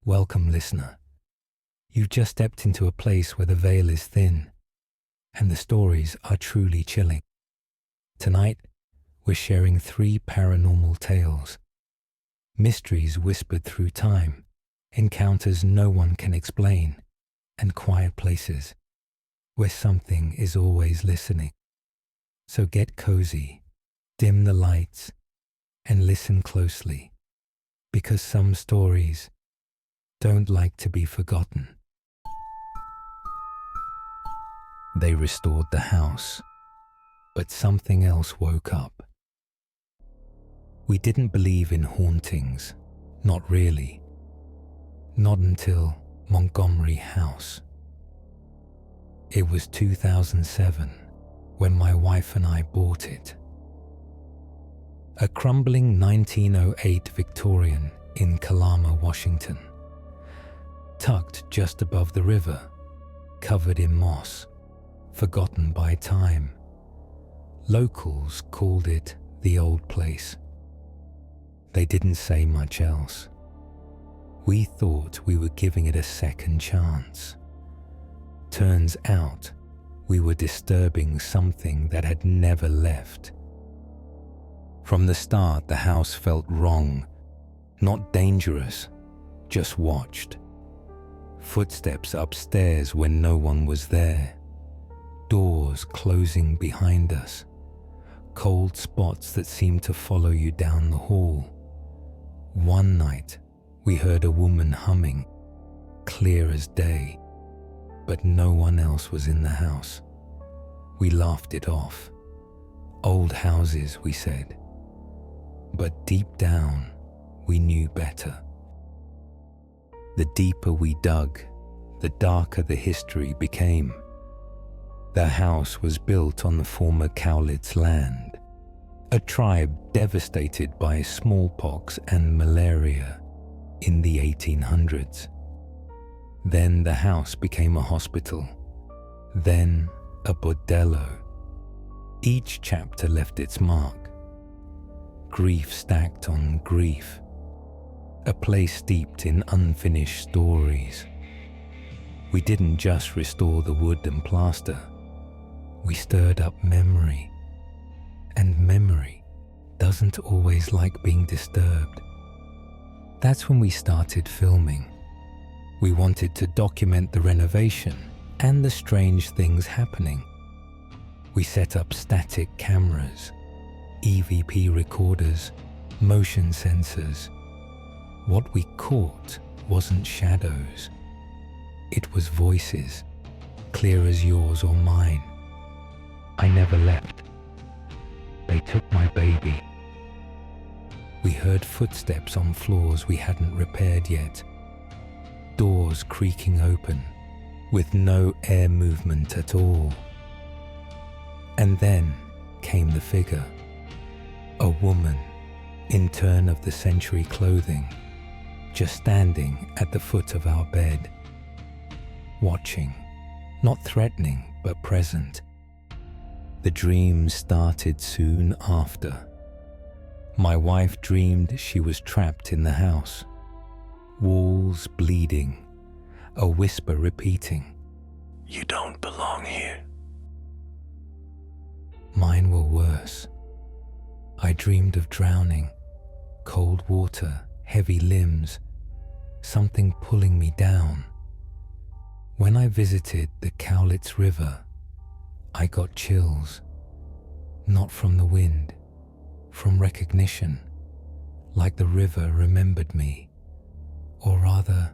Welcome, listener. You've just stepped into a place where the veil is thin and the stories are truly chilling. Tonight, we're sharing 3 paranormal tales. Mysteries whispered through time, encounters no one can explain, and quiet places where something is always listening. So get cozy, dim the lights, and listen closely, because some stories don't like to be forgotten. They restored the house, but something else woke up. We didn't believe in hauntings, not really. Not until Montgomery House. It was 2007 when my wife and I bought it. A crumbling 1908 Victorian in Kalama, Washington. Tucked just above the river, covered in moss, forgotten by time. Locals called it the old place. They didn't say much else. We thought we were giving it a second chance. Turns out, we were disturbing something that had never left. From the start, the house felt wrong, not dangerous, just watched. Footsteps upstairs when no one was there. Doors closing behind us. Cold spots that seemed to follow you down the hall. One night, we heard a woman humming, clear as day, but no one else was in the house. We laughed it off. Old houses, we said. But deep down, we knew better. The deeper we dug, the darker the history became. The house was built on the former Cowlitz land, a tribe devastated by smallpox and malaria in the 1800s. Then the house became a hospital, then a bordello. Each chapter left its mark. Grief stacked on grief. A place steeped in unfinished stories. We didn't just restore the wood and plaster. We stirred up memory. And memory doesn't always like being disturbed. That's when we started filming. We wanted to document the renovation and the strange things happening. We set up static cameras, EVP recorders, motion sensors. What we caught wasn't shadows. It was voices, clear as yours or mine. I never left. They took my baby. We heard footsteps on floors we hadn't repaired yet. Doors creaking open, with no air movement at all. And then came the figure. A woman, in turn of the century clothing, just standing at the foot of our bed. Watching, not threatening, but present. The dream started soon after. My wife dreamed she was trapped in the house. Walls bleeding, a whisper repeating, "You don't belong here." Mine were worse. I dreamed of drowning, cold water, heavy limbs, something pulling me down. When I visited the Cowlitz River, I got chills, not from the wind, from recognition, like the river remembered me, or rather,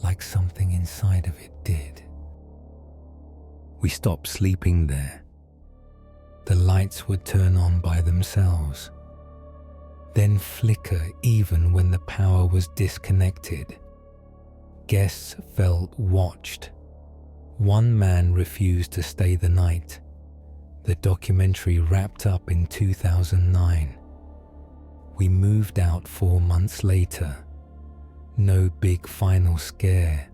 like something inside of it did. We stopped sleeping there. The lights would turn on by themselves, then flicker even when the power was disconnected. Guests felt watched. One man refused to stay the night. The documentary wrapped up in 2009. We moved out 4 months later. No big final scare,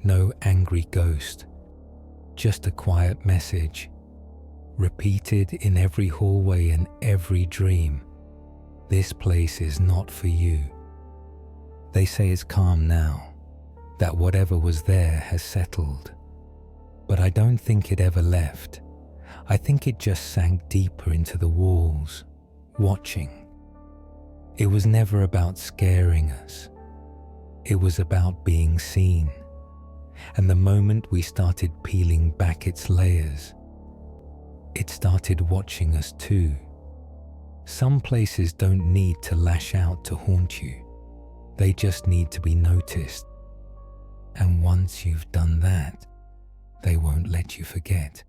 no angry ghost, just a quiet message, repeated in every hallway and every dream. This place is not for you. They say it's calm now, that whatever was there has settled. But I don't think it ever left. I think it just sank deeper into the walls, watching. It was never about scaring us. It was about being seen. And the moment we started peeling back its layers, it started watching us too. Some places don't need to lash out to haunt you. They just need to be noticed. And once you've done that, they won't let you forget.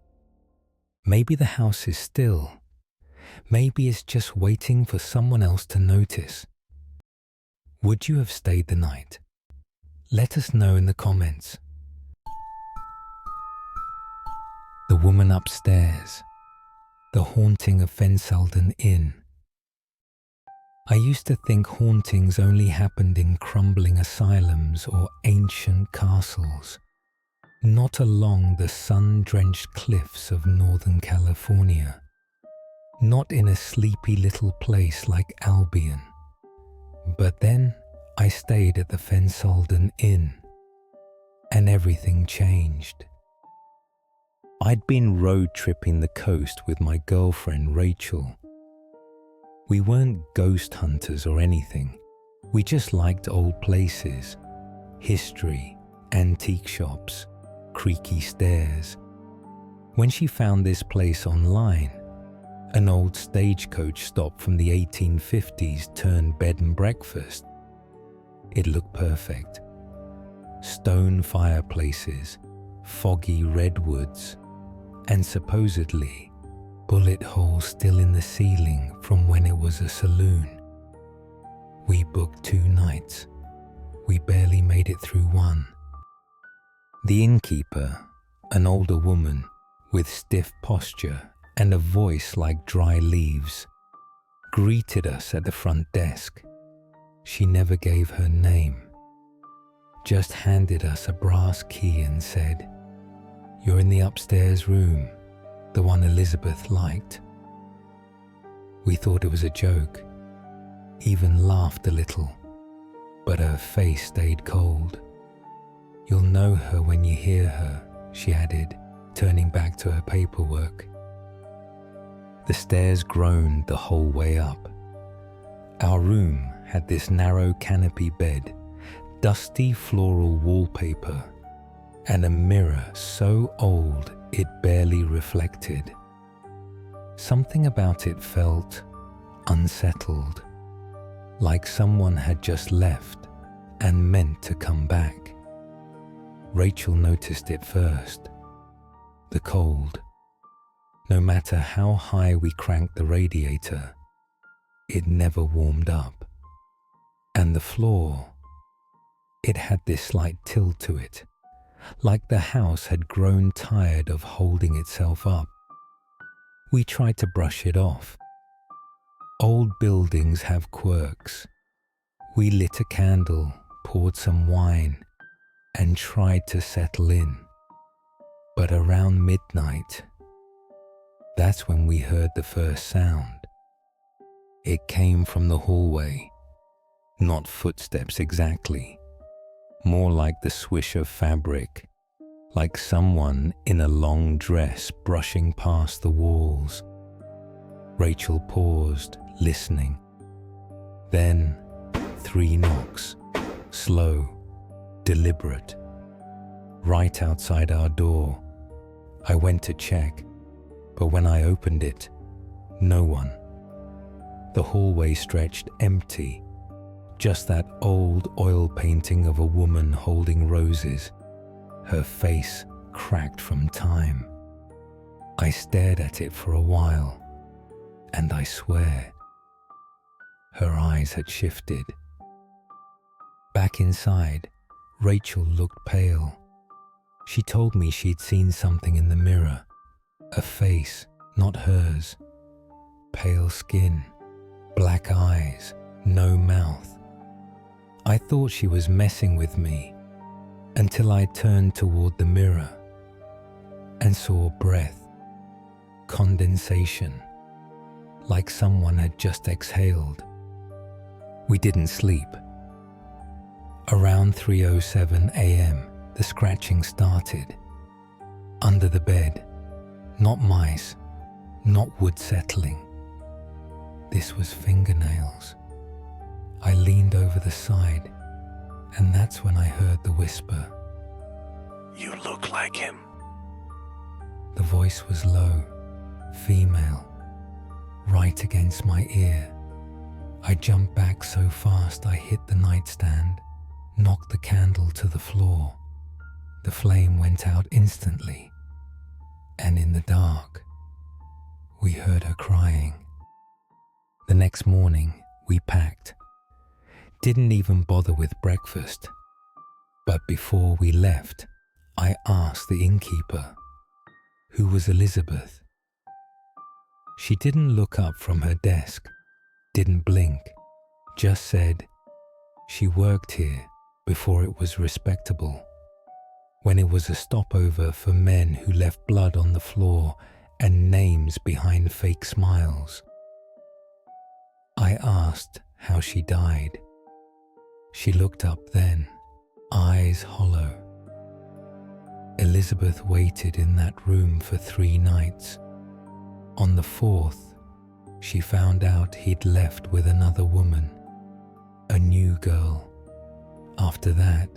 Maybe the house is still. Maybe it's just waiting for someone else to notice. Would you have stayed the night? Let us know in the comments. The woman upstairs. The haunting of Fensalden Inn. I used to think hauntings only happened in crumbling asylums or ancient castles, not along the sun-drenched cliffs of Northern California, not in a sleepy little place like Albion. But then I stayed at the Fensalden Inn, and everything changed. I'd been road tripping the coast with my girlfriend Rachel. We weren't ghost hunters or anything. We just liked old places, history, antique shops, creaky stairs. When she found this place online, an old stagecoach stop from the 1850s turned bed and breakfast, it looked perfect. Stone fireplaces, foggy redwoods, and supposedly bullet holes still in the ceiling from when it was a saloon. We booked 2 nights. We barely made it through one. The innkeeper, an older woman with stiff posture and a voice like dry leaves, greeted us at the front desk. She never gave her name, just handed us a brass key and said, "You're in the upstairs room, the one Elizabeth liked." We thought it was a joke, even laughed a little, but her face stayed cold. "You'll know her when you hear her," she added, turning back to her paperwork. The stairs groaned the whole way up. Our room had this narrow canopy bed, dusty floral wallpaper, and a mirror so old it barely reflected. Something about it felt unsettled, like someone had just left and meant to come back. Rachel noticed it first. The cold. No matter how high we cranked the radiator, it never warmed up. And the floor, it had this slight tilt to it, like the house had grown tired of holding itself up. We tried to brush it off. Old buildings have quirks. We lit a candle, poured some wine, and tried to settle in. But around midnight, that's when we heard the first sound. It came from the hallway, not footsteps exactly, more like the swish of fabric, like someone in a long dress brushing past the walls. Rachel paused, listening. Then 3 knocks, slow, deliberate, right outside our door. I went to check, but when I opened it, no one. The hallway stretched empty, just that old oil painting of a woman holding roses, her face cracked from time. I stared at it for a while, and I swear, her eyes had shifted. Back inside, Rachel looked pale. She told me she'd seen something in the mirror, a face, not hers, pale skin, black eyes, no mouth. I thought she was messing with me until I turned toward the mirror and saw breath, condensation, like someone had just exhaled. We didn't sleep. Around 3:07 a.m., the scratching started. Under the bed, not mice, not wood settling. This was fingernails. I leaned over the side, and that's when I heard the whisper. "You look like him." The voice was low, female, right against my ear. I jumped back so fast I hit the nightstand, knocked the candle to the floor. The flame went out instantly, and in the dark, we heard her crying. The next morning, we packed. Didn't even bother with breakfast. But before we left, I asked the innkeeper, who was Elizabeth. She didn't look up from her desk, didn't blink, just said she worked here before it was respectable, when it was a stopover for men who left blood on the floor and names behind fake smiles. I asked how she died. She looked up then, eyes hollow. Elizabeth waited in that room for 3 nights. On the 4th, she found out he'd left with another woman, a new girl. After that,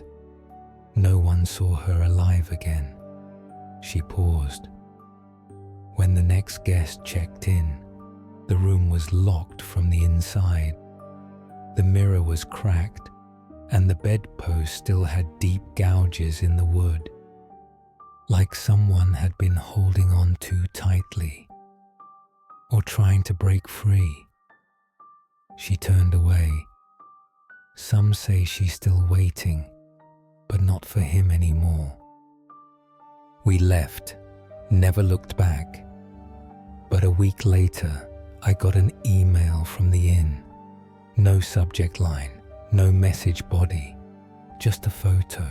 no one saw her alive again. She paused. When the next guest checked in, the room was locked from the inside. The mirror was cracked, and the bedpost still had deep gouges in the wood, like someone had been holding on too tightly or trying to break free. She turned away. Some say she's still waiting, but not for him anymore. We left, never looked back. But a week later, I got an email from the inn. No subject line, no message body, just a photo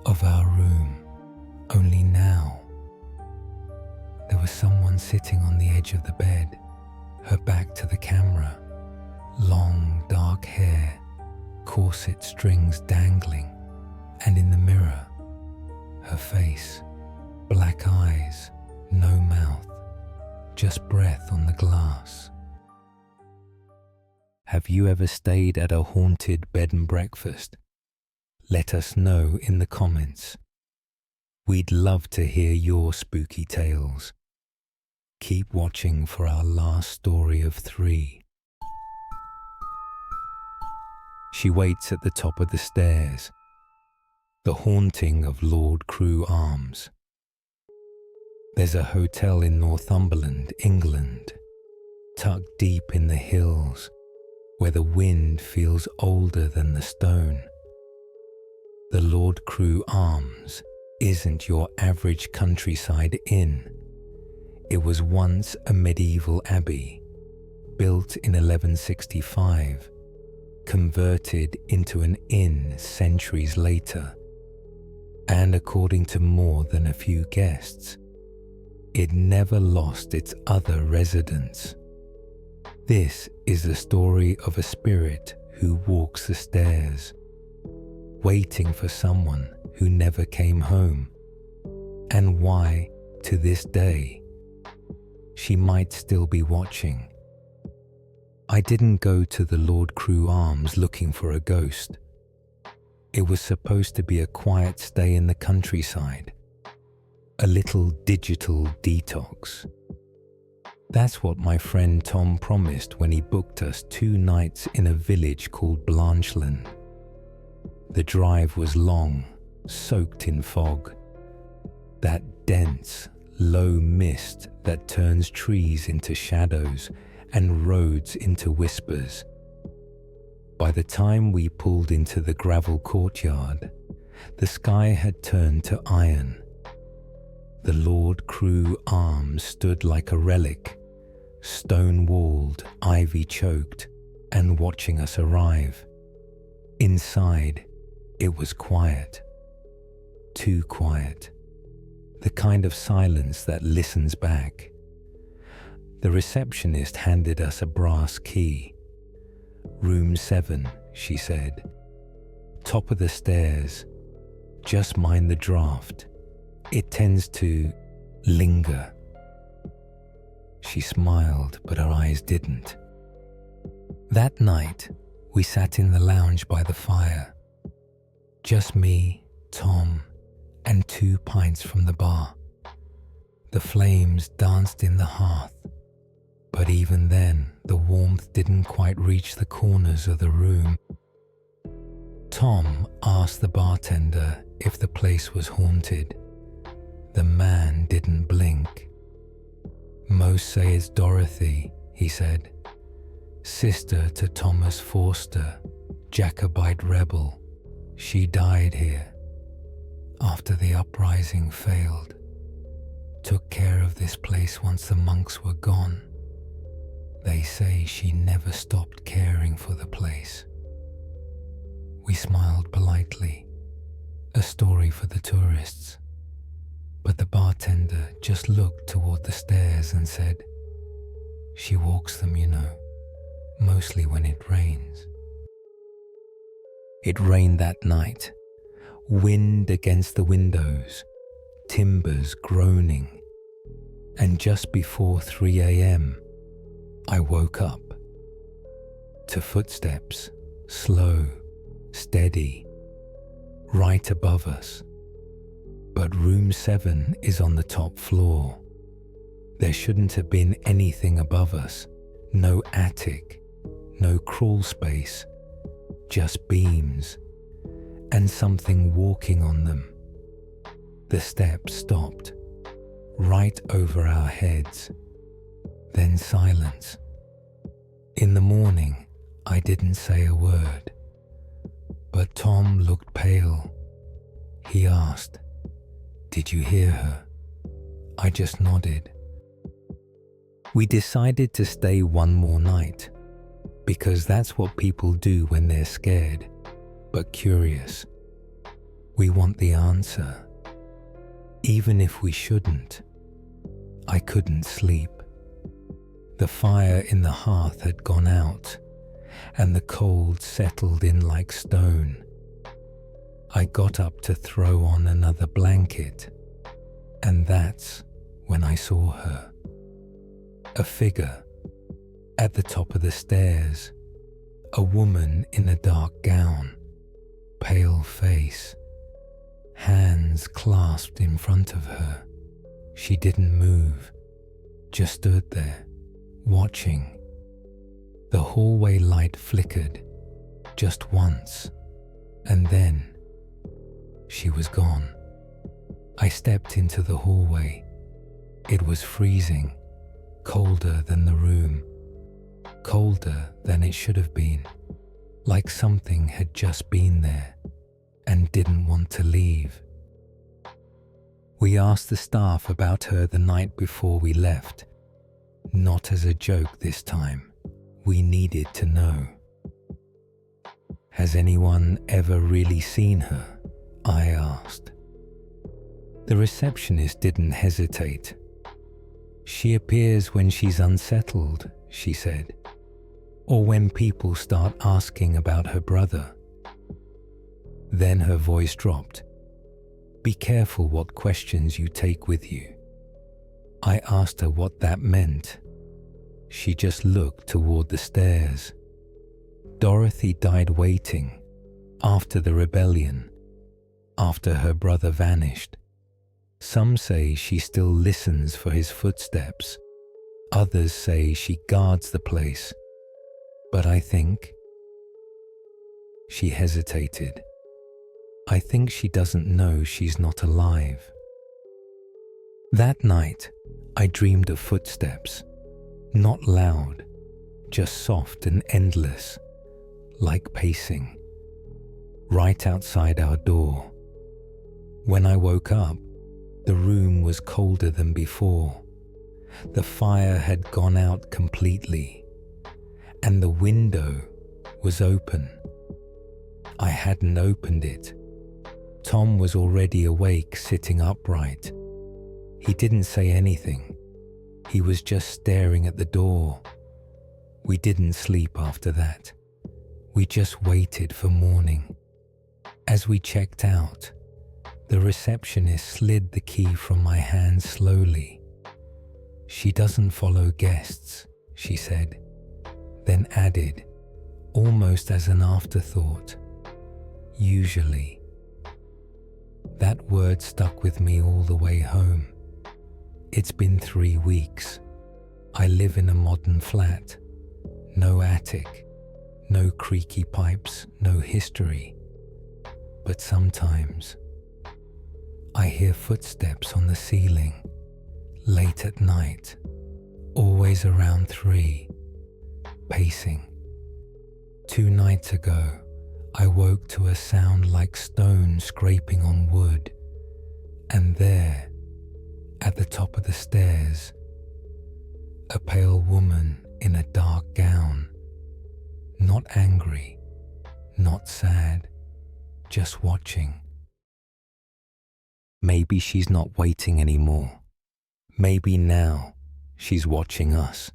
of our room. Only now, there was someone sitting on the edge of the bed, her back to the camera, long dark hair, corset strings dangling, and in the mirror, her face, black eyes, no mouth, just breath on the glass. Have you ever stayed at a haunted bed and breakfast? Let us know in the comments. We'd love to hear your spooky tales. Keep watching for our last story of 3. She waits at the top of the stairs. The haunting of Lord Crewe Arms. There's a hotel in Northumberland, England, tucked deep in the hills, where the wind feels older than the stone. The Lord Crewe Arms isn't your average countryside inn. It was once a medieval abbey, built in 1165, converted into an inn centuries later, and according to more than a few guests, it never lost its other residents. This is the story of a spirit who walks the stairs, waiting for someone who never came home, and why, to this day, she might still be watching. I didn't go to the Lord Crewe Arms looking for a ghost. It was supposed to be a quiet stay in the countryside, a little digital detox. That's what my friend Tom promised when he booked us 2 nights in a village called Blanchland. The drive was long, soaked in fog, that dense, low mist that turns trees into shadows and roads into whispers. By the time we pulled into the gravel courtyard, the sky had turned to iron. The Lord Crewe Arms stood like a relic, stone-walled, ivy-choked, and watching us arrive. Inside, it was quiet. Too quiet. The kind of silence that listens back. The receptionist handed us a brass key. "Room 7, she said. Top of the stairs. Just mind the draft. It tends to linger." She smiled, but her eyes didn't. That night, we sat in the lounge by the fire. Just me, Tom, and 2 pints from the bar. The flames danced in the hearth, but even then, the warmth didn't quite reach the corners of the room. Tom asked the bartender if the place was haunted. The man didn't blink. "Most say it's Dorothy," he said. "Sister to Thomas Forster, Jacobite rebel. She died here after the uprising failed. Took care of this place once the monks were gone. They say she never stopped caring for the place." We smiled politely, a story for the tourists. But the bartender just looked toward the stairs and said, "She walks them, you know, mostly when it rains." It rained that night, wind against the windows, timbers groaning, and just before 3 a.m., I woke up to footsteps, slow, steady, right above us. But room 7 is on the top floor. There shouldn't have been anything above us, no attic, no crawl space, just beams, and something walking on them. The steps stopped, right over our heads, then silence. In the morning, I didn't say a word, but Tom looked pale. He asked, "Did you hear her?" I just nodded. We decided to stay one more night, because that's what people do when they're scared, but curious. We want the answer, even if we shouldn't. I couldn't sleep. The fire in the hearth had gone out, and the cold settled in like stone. I got up to throw on another blanket, and that's when I saw her. A figure at the top of the stairs, a woman in a dark gown, pale face, hands clasped in front of her. She didn't move, just stood there, watching. The hallway light flickered just once, and then she was gone. I stepped into the hallway. It was freezing, colder than the room, colder than it should have been, like something had just been there and didn't want to leave. We asked the staff about her the night before we left, not as a joke this time. We needed to know. "Has anyone ever really seen her?" I asked. The receptionist didn't hesitate. "She appears when she's unsettled," she said, "or when people start asking about her brother." Then her voice dropped. "Be careful what questions you take with you." I asked her what that meant. She just looked toward the stairs. Dorothy died waiting, after the rebellion, after her brother vanished. Some say she still listens for his footsteps. Others say she guards the place. But I think... She hesitated. "I think she doesn't know she's not alive." That night, I dreamed of footsteps. Not loud, just soft and endless, like pacing, right outside our door. When I woke up, the room was colder than before. The fire had gone out completely, and the window was open. I hadn't opened it. Tom was already awake, sitting upright. He didn't say anything. He was just staring at the door. We didn't sleep after that. We just waited for morning. As we checked out, the receptionist slid the key from my hand slowly. "She doesn't follow guests," she said, then added, almost as an afterthought, "usually." That word stuck with me all the way home. It's been 3 weeks. I live in a modern flat. No attic, no creaky pipes, no history. But sometimes I hear footsteps on the ceiling, late at night, always around 3, pacing. 2 nights ago, I woke to a sound like stone scraping on wood, and there, at the top of the stairs, a pale woman in a dark gown, not angry, not sad, just watching. Maybe she's not waiting anymore. Maybe now she's watching us.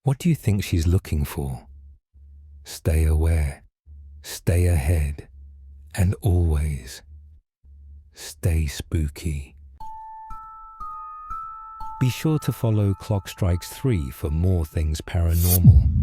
What do you think she's looking for? Stay aware, stay ahead, and always stay spooky. Be sure to follow Clock Strikes 3 for more things paranormal.